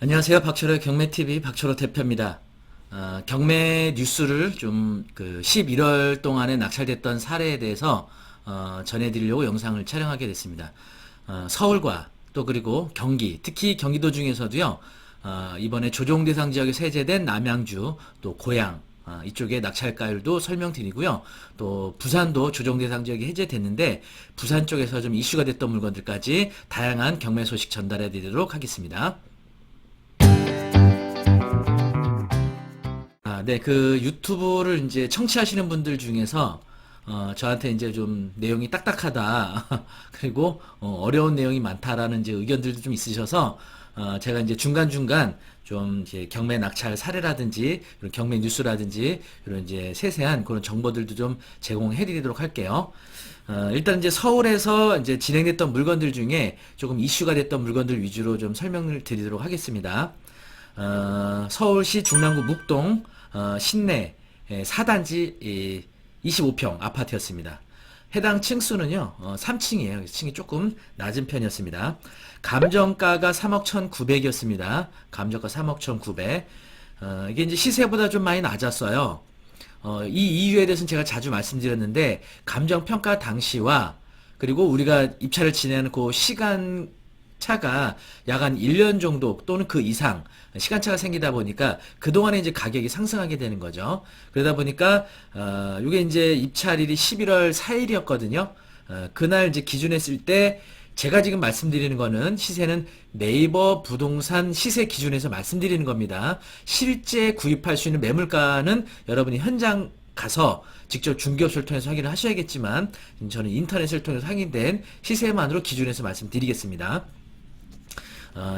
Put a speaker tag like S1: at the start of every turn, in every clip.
S1: 안녕하세요. 박철호의 경매TV 박철호 대표입니다. 경매 뉴스를 좀 11월 동안에 낙찰됐던 사례에 대해서 전해드리려고 영상을 촬영하게 됐습니다. 서울과 또 그리고 경기, 특히 경기도 중에서도요, 이번에 조정 대상 지역에 세제된 남양주, 또 고양, 이쪽에 낙찰가율도 설명드리고요. 또 부산도 조정 대상 지역이 해제됐는데 부산 쪽에서 좀 이슈가 됐던 물건들까지 다양한 경매 소식 전달해 드리도록 하겠습니다. 네, 그 유튜브를 이제 청취하시는 분들 중에서 저한테 이제 좀 내용이 딱딱하다 그리고 어려운 내용이 많다라는 이제 의견들도 좀 있으셔서 제가 이제 중간중간 좀 이제 경매 낙찰 사례라든지 이런 경매 뉴스라든지 이런 이제 세세한 그런 정보들도 좀 제공해 드리도록 할게요. 일단 이제 서울에서 이제 진행됐던 물건들 중에 조금 이슈가 됐던 물건들 위주로 좀 설명을 드리도록 하겠습니다. 서울시 중랑구 묵동 신내 4단지 25평 아파트였습니다. 해당 층수는요 3층이에요. 층이 조금 낮은 편이었습니다. 감정가가 3억 1,900이었습니다. 감정가 3억 1,900. 이게 이제 시세보다 좀 많이 낮았어요. 이 이유에 대해서는 제가 자주 말씀드렸는데 감정평가 당시와 그리고 우리가 입찰을 진행하는 그 시간 차가 약 한 1년 정도 또는 그 이상 시간차가 생기다 보니까 그동안에 이제 가격이 상승하게 되는 거죠. 그러다 보니까 이게 이제 입찰일이 11월 4일이었거든요. 그날 이제 기준했을 때 제가 지금 말씀드리는 거는 시세는 네이버 부동산 시세 기준에서 말씀드리는 겁니다. 실제 구입할 수 있는 매물가는 여러분이 현장 가서 직접 중개업소를 통해서 확인을 하셔야겠지만 저는 인터넷을 통해서 확인된 시세만으로 기준해서 말씀드리겠습니다.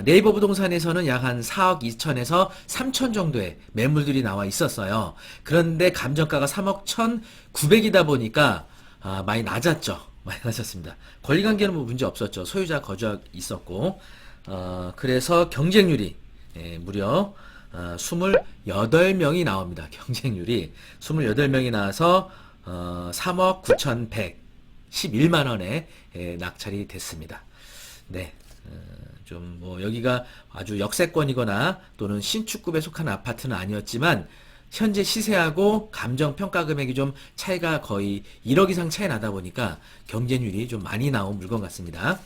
S1: 네이버 부동산에서는 약 한 4억 2천에서 3천 정도의 매물들이 나와 있었어요. 그런데 감정가가 3억 1,900이다 보니까 많이 낮았죠. 많이 낮았습니다. 권리관계는 뭐 문제 없었죠. 소유자 거주하고 있었고 그래서 경쟁률이 무려 28명이 나옵니다. 경쟁률이 28명이 나와서 3억 9,111만 원에 낙찰이 됐습니다. 네. 좀 뭐 여기가 아주 역세권이거나 또는 신축급에 속한 아파트는 아니었지만 현재 시세하고 감정평가 금액이 좀 차이가 거의 1억 이상 차이 나다 보니까 경쟁률이 좀 많이 나온 물건 같습니다.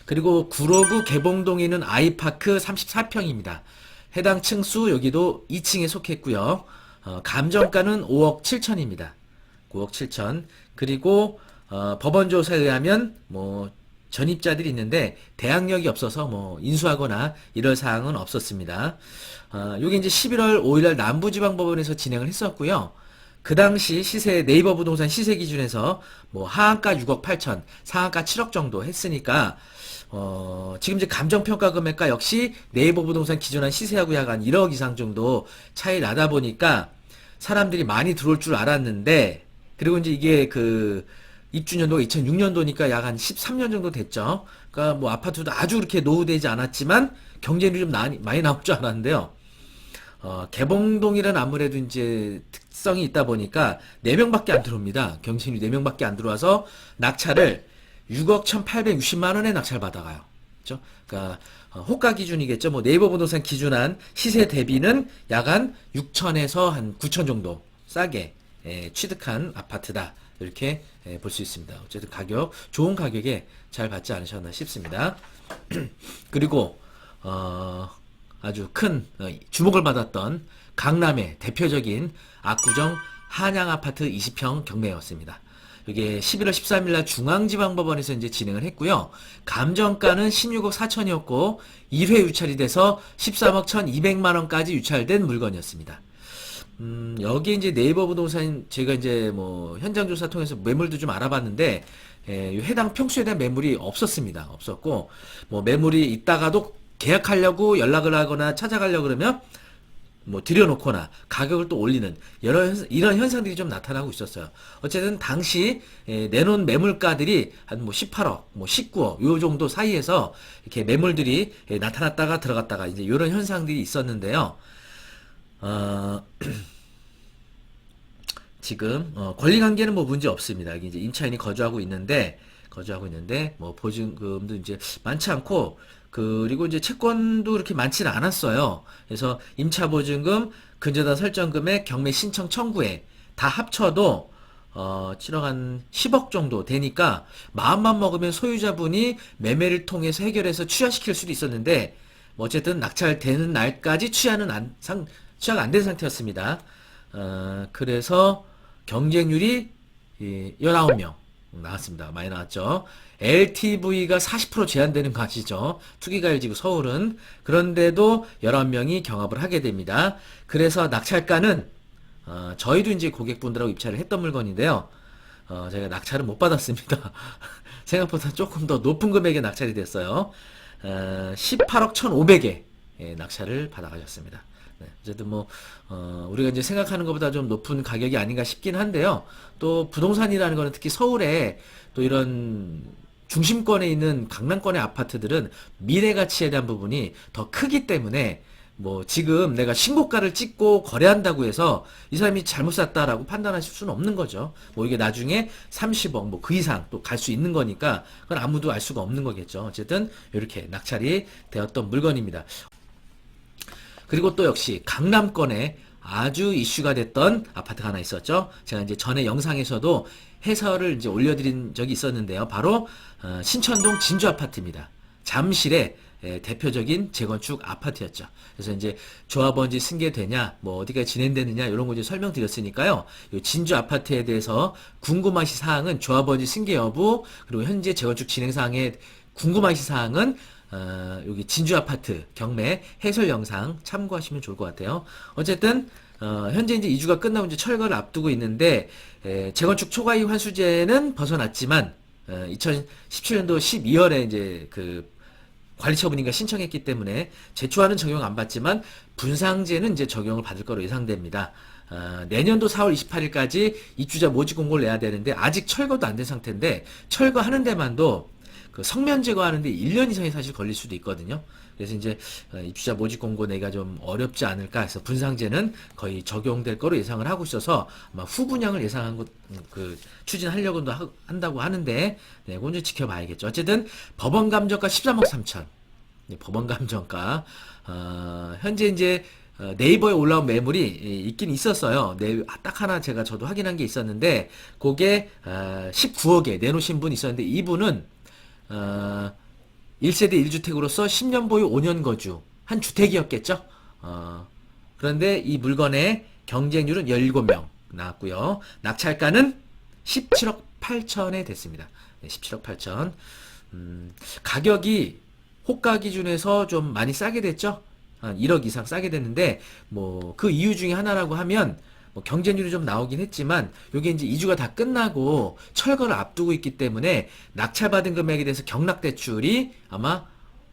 S1: 그리고 구로구 개봉동에 있는 아이파크 34평입니다. 해당 층수 여기도 2층에 속했고요. 감정가는 5억 7천입니다. 5억 7천. 그리고 법원 조사에 의하면 뭐 전입자들이 있는데 대항력이 없어서 뭐 인수하거나 이럴 사항은 없었습니다. 요게 이제 11월 5일날 남부지방법원에서 진행을 했었고요. 그 당시 시세 네이버 부동산 시세 기준에서 뭐 하한가 6억 8천, 상한가 7억 정도 했으니까 지금 이제 감정평가 금액과 역시 네이버 부동산 기준한 시세하고 약 한 1억 이상 정도 차이 나다 보니까 사람들이 많이 들어올 줄 알았는데 그리고 이제 이게 그 입주년도가 2006년도니까 약 한 13년 정도 됐죠. 그러니까 뭐 아파트도 아주 그렇게 노후되지 않았지만 경쟁률이 좀 많이 나올 줄 알았는데요. 개봉동이란 아무래도 이제 특성이 있다 보니까 4명밖에 안 들어옵니다. 경쟁률 4명밖에 안 들어와서 낙찰을 6억 1,860만 원에 낙찰 받아가요. 그죠? 그러니까 호가 기준이겠죠. 뭐 네이버 부동산 기준한 시세 대비는 약 한 6천에서 한 9천 정도 싸게 취득한 아파트다. 이렇게 볼 수 있습니다. 어쨌든 좋은 가격에 잘 받지 않으셨나 싶습니다. 그리고 아주 큰 주목을 받았던 강남의 대표적인 압구정 한양아파트 20평 경매였습니다. 이게 11월 13일 날 중앙지방법원에서 이제 진행을 했고요. 감정가는 16억 4천이었고 1회 유찰이 돼서 13억 1,200만 원까지 유찰된 물건이었습니다. 여기 이제 네이버 부동산 제가 이제 뭐 현장 조사 통해서 매물도 좀 알아봤는데 해당 평수에 대한 매물이 없었습니다. 없었고 뭐 매물이 있다가도 계약하려고 연락을 하거나 찾아가려고 그러면 뭐 들여놓거나 가격을 또 올리는 이런 현상들이 좀 나타나고 있었어요. 어쨌든 당시 내놓은 매물가들이 한 뭐 18억, 뭐 19억 요 정도 사이에서 이렇게 매물들이 나타났다가 들어갔다가 이제 이런 현상들이 있었는데요. 지금 권리관계는 뭐 문제 없습니다. 여기 이제 임차인이 거주하고 있는데 뭐 보증금도 이제 많지 않고 그리고 이제 채권도 그렇게 많지는 않았어요. 그래서 임차보증금, 근저당 설정금액, 경매 신청 청구액 다 합쳐도 7억 한 10억 정도 되니까 마음만 먹으면 소유자분이 매매를 통해서 해결해서 취하시킬 수도 있었는데 뭐 어쨌든 낙찰되는 날까지 취하가 안 된 상태였습니다. 그래서 경쟁률이 19명 나왔습니다. 많이 나왔죠. LTV가 40% 제한되는 거 아시죠? 투기과열지구 서울은. 그런데도 11명이 경합을 하게 됩니다. 그래서 낙찰가는 저희도 이제 고객분들하고 입찰을 했던 물건인데요. 저희가 낙찰을 못 받았습니다. 생각보다 조금 더 높은 금액에 낙찰이 됐어요. 18억 1,500에 낙찰을 받아가셨습니다. 네, 어쨌든 뭐 우리가 이제 생각하는 것보다 좀 높은 가격이 아닌가 싶긴 한데요. 또 부동산이라는 거는 특히 서울에 또 이런 중심권에 있는 강남권의 아파트들은 미래 가치에 대한 부분이 더 크기 때문에 뭐 지금 내가 신고가를 찍고 거래한다고 해서 이 사람이 잘못 샀다라고 판단하실 수는 없는 거죠. 뭐 이게 나중에 30억 뭐 그 이상 또 갈 수 있는 거니까 그건 아무도 알 수가 없는 거겠죠. 어쨌든 이렇게 낙찰이 되었던 물건입니다. 그리고 또 역시 강남권에 아주 이슈가 됐던 아파트가 하나 있었죠. 제가 이제 전에 영상에서도 해설을 이제 올려드린 적이 있었는데요. 바로 신천동 진주 아파트입니다. 잠실의 대표적인 재건축 아파트였죠. 그래서 이제 조합원지 승계되냐, 뭐 어디가 진행되느냐 이런 거 이제 설명드렸으니까요. 이 진주 아파트에 대해서 궁금하신 사항은 조합원지 승계 여부 그리고 현재 재건축 진행 사항에 궁금하신 사항은 여기 진주 아파트 경매 해설 영상 참고하시면 좋을 것 같아요. 어쨌든 현재 이제 이주가 끝나고 이제 철거를 앞두고 있는데 재건축 초과이익 환수제는 벗어났지만 2017년도 12월에 이제 그 관리처분인가 신청했기 때문에 제초하는 적용 안 받지만 분상제는 이제 적용을 받을 거로 예상됩니다. 내년도 4월 28일까지 입주자 모집 공고를 내야 되는데 아직 철거도 안 된 상태인데 철거하는 데만도 그 성면 제거하는데 1년 이상이 사실 걸릴 수도 있거든요. 그래서 이제 입주자 모집 공고 내가 좀 어렵지 않을까 해서 분상제는 거의 적용될 거로 예상을 하고 있어서 아마 후분양을 예상한 것 추진하려고도 한다고 하는데 네, 그건 좀 지켜봐야겠죠. 어쨌든 법원 감정가 13억 3천. 네, 법원 감정가 현재 이제 네이버에 올라온 매물이 있긴 있었어요. 딱 하나 저도 확인한 게 있었는데 그게 19억에 내놓으신 분이 있었는데 이분은 1세대 1주택으로서 10년 보유 5년 거주 한 주택이었겠죠. 그런데 이 물건의 경쟁률은 17명 나왔고요. 낙찰가는 17억 8천에 됐습니다. 네, 17억 8천. 가격이 호가 기준에서 좀 많이 싸게 됐죠. 한 1억 이상 싸게 됐는데 뭐 그 이유 중에 하나라고 하면 뭐 경쟁률이 좀 나오긴 했지만 이게 이제 이주가 다 끝나고 철거를 앞두고 있기 때문에 낙찰받은 금액에 대해서 경락대출이 아마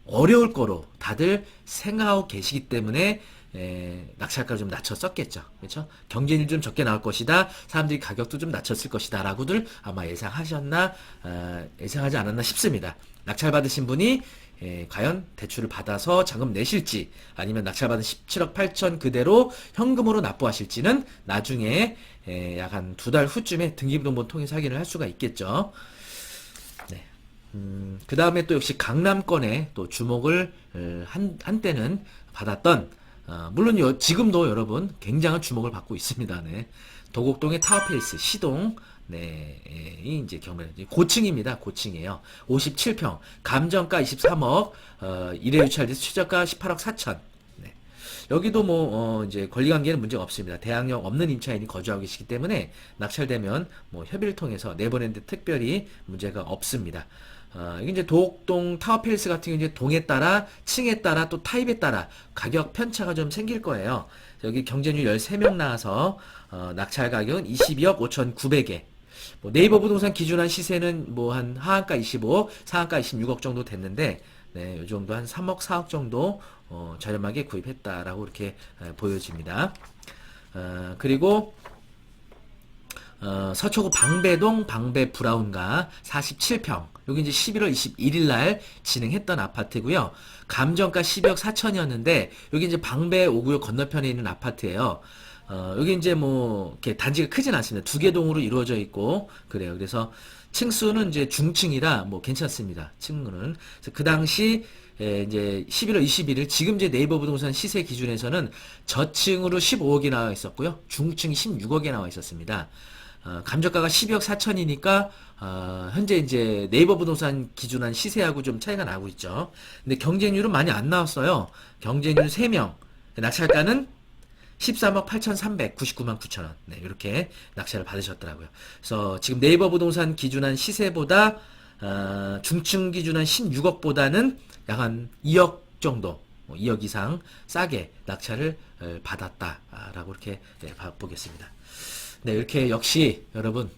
S1: 어려울 거로 다들 생각하고 계시기 때문에 낙찰가를 좀 낮췄었겠죠. 그렇죠? 경쟁률 좀 적게 나올 것이다. 사람들이 가격도 좀 낮췄을 것이다. 라고들 아마 예상하지 않았나 싶습니다. 낙찰받으신 분이 과연 대출을 받아서 잔금 내실지 아니면 낙찰받은 17억 8천 그대로 현금으로 납부하실지는 나중에 약 한 2달 후쯤에 등기부등본 통해서 확인을 할 수가 있겠죠. 네. 그 다음에 또 역시 강남권에 또 주목을 한때는 받았던 물론 지금도 여러분 굉장한 주목을 받고 있습니다. 네. 도곡동의 타워팰리스 시동 네, 이제 경매 고층입니다. 고층이에요. 57평, 감정가 23억, 1회 유찰돼서 최저가 18억 4천. 네. 여기도 뭐 이제 권리관계는 문제가 없습니다. 대항력 없는 임차인이 거주하고 계시기 때문에 낙찰되면 뭐 협의를 통해서 내보내는데 특별히 문제가 없습니다. 이게 이제 도곡동 타워팰리스 같은 경우 이제 동에 따라 층에 따라 또 타입에 따라 가격 편차가 좀 생길 거예요. 여기 경쟁률 13명 나와서 낙찰 가격은 22억 5,900에 뭐 네이버 부동산 기준한 시세는 뭐 한 하한가 25, 상한가 26억 정도 됐는데 네, 이 정도 한 3억, 4억 정도 저렴하게 구입했다라고 이렇게 보여집니다. 그리고 서초구 방배동 방배 브라운가 47평. 여기 이제 11월 21일 날 진행했던 아파트고요. 감정가 12억 4천이었는데 여기 이제 방배 5구역 건너편에 있는 아파트예요. 여기 이제 뭐 이렇게 단지가 크진 않습니다. 2개 동으로 이루어져 있고 그래요. 그래서 층수는 이제 중층이라 뭐 괜찮습니다. 층은. 그래서 그 당시 이제 11월 21일 지금 이제 네이버 부동산 시세 기준에서는 저층으로 15억이 나와 있었고요. 중층 16억에 나와 있었습니다. 감정가가 12억 4천이니까 현재 이제 네이버 부동산 기준한 시세하고 좀 차이가 나고 있죠. 근데 경쟁률은 많이 안 나왔어요. 경쟁률 3명. 낙찰가는 13억 8,399만 9천원. 네, 이렇게 낙찰을 받으셨더라고요. 그래서 지금 네이버 부동산 기준한 시세보다 중층 기준한 16억보다는 약 한 2억 정도, 2억 이상 싸게 낙찰을 받았다라고 이렇게 보겠습니다. 네, 이렇게 역시 여러분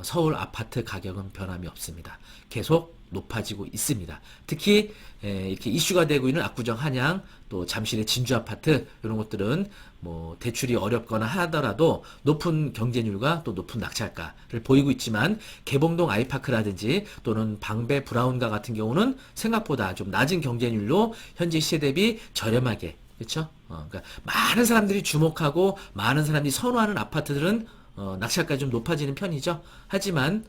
S1: 서울 아파트 가격은 변함이 없습니다. 계속 높아지고 있습니다. 특히 이렇게 이슈가 되고 있는 압구정 한양, 또 잠실의 진주 아파트 이런 것들은 뭐 대출이 어렵거나 하더라도 높은 경제률과 또 높은 낙찰가를 보이고 있지만 개봉동 아이파크라든지 또는 방배 브라운가 같은 경우는 생각보다 좀 낮은 경제률로 현재 시세 대비 저렴하게, 그렇죠? 그러니까 많은 사람들이 주목하고 많은 사람들이 선호하는 아파트들은 낙찰가가 좀 높아지는 편이죠. 하지만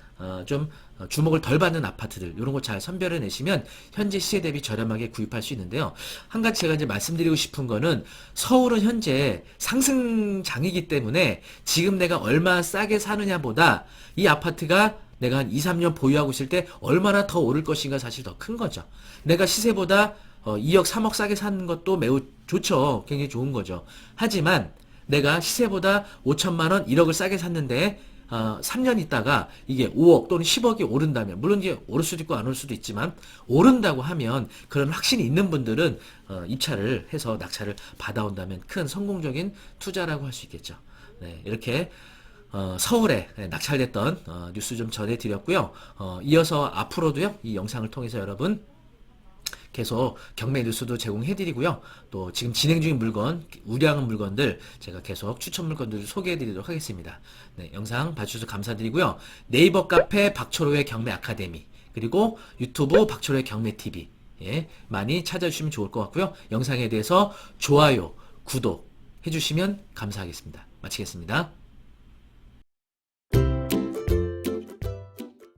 S1: 좀 주목을 덜 받는 아파트들 이런 거 잘 선별해 내시면 현재 시세 대비 저렴하게 구입할 수 있는데요. 한 가지 제가 이제 말씀드리고 싶은 거는 서울은 현재 상승장이기 때문에 지금 내가 얼마 싸게 사느냐보다 이 아파트가 내가 한 2, 3년 보유하고 있을 때 얼마나 더 오를 것인가 사실 더 큰 거죠. 내가 시세보다 2억, 3억 싸게 사는 것도 매우 좋죠. 굉장히 좋은 거죠. 하지만 내가 시세보다 5천만 원, 1억을 싸게 샀는데 3년 있다가 이게 5억 또는 10억이 오른다면, 물론 이게 오를 수도 있고 안 오를 수도 있지만 오른다고 하면 그런 확신이 있는 분들은 입찰을 해서 낙찰을 받아온다면 큰 성공적인 투자라고 할 수 있겠죠. 네, 이렇게 서울에 낙찰됐던 뉴스 좀 전해드렸고요. 이어서 앞으로도요, 이 영상을 통해서 여러분 계속 경매 뉴스도 제공해드리고요. 또 지금 진행 중인 물건, 우량한 물건들 제가 계속 추천 물건들을 소개해드리도록 하겠습니다. 네, 영상 봐주셔서 감사드리고요. 네이버 카페 박철호의 경매 아카데미, 그리고 유튜브 박철호의 경매 TV 많이 찾아주시면 좋을 것 같고요. 영상에 대해서 좋아요, 구독 해주시면 감사하겠습니다. 마치겠습니다.